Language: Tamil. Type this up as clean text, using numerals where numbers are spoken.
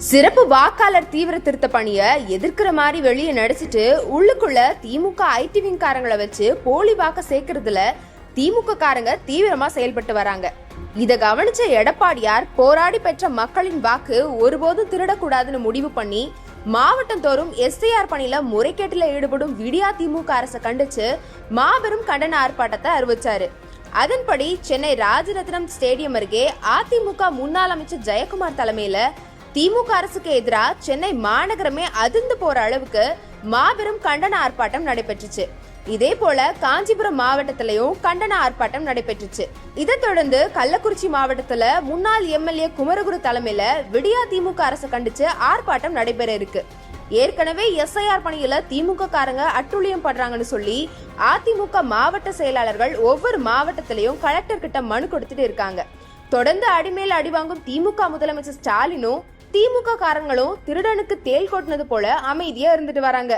சிறப்பு வாக்காளர் தீவிர திருத்த பணியை எதிர்க்கிற மாதிரி வெளியே நடிச்சிட்டு உள்ளுக்குள்ள திமுக ஐடி விங் காரங்களை வச்சு போலி வாக்க சேர்க்கறதுல திமுக காரங்க தீவிரமா செயல்பட்டு வராங்க. இத கவனிச்ச எடப்பாடியார் போராடி பெற்ற மக்களின் வாக்கு ஒருபோதும் திருடக்கூடாதுன்னு முடிவு பண்ணி மாவட்டம் தோறும் எஸ்ஐஆர் பணியில முறைகேட்டில் ஈடுபடும் விடியா திமுக அரசை கண்டிச்சு மாபெரும் கண்டன ஆர்ப்பாட்டத்தை அறிவிச்சாரு. அதன்படி சென்னை ராஜரத்னம் ஸ்டேடியம் அருகே அதிமுக முன்னாள் அமைச்சர் ஜெயக்குமார் தலைமையில திமுக அரசுக்கு எதிராக சென்னை மாநகரமே அதிர்ந்து போற அளவுக்கு மாபெரும் கண்டன ஆர்ப்பாட்டம் நடைபெற்றுச்சு. இதே போல காஞ்சிபுரம் மாவட்டத்திலையும் கண்டன ஆர்ப்பாட்டம் நடைபெற்றுச்சு. இதை தொடர்ந்து கள்ளக்குறிச்சி மாவட்டத்துல முன்னாள் எம்எல்ஏ குமரகுரு தலைமையில விடியா திமுக அரசை கண்டிச்சு ஆர்ப்பாட்டம் நடைபெற இருக்கு. ஏற்கனவே எஸ்ஐஆர் பணியில திமுக காரங்க அட்டுழியம் பண்றாங்கன்னு சொல்லி அதிமுக மாவட்ட செயலாளர்கள் ஒவ்வொரு மாவட்டத்திலையும் கலெக்டர் கிட்ட மனு கொடுத்துட்டு இருக்காங்க. தொடர்ந்து அடிமேல் அடி வாங்கும் திமுக முதலமைச்சர் ஸ்டாலினும் திமுக காரங்களும் திருடனுக்கு தேள் கொட்டினது போல அமைதியா இருந்துட்டு வராங்க.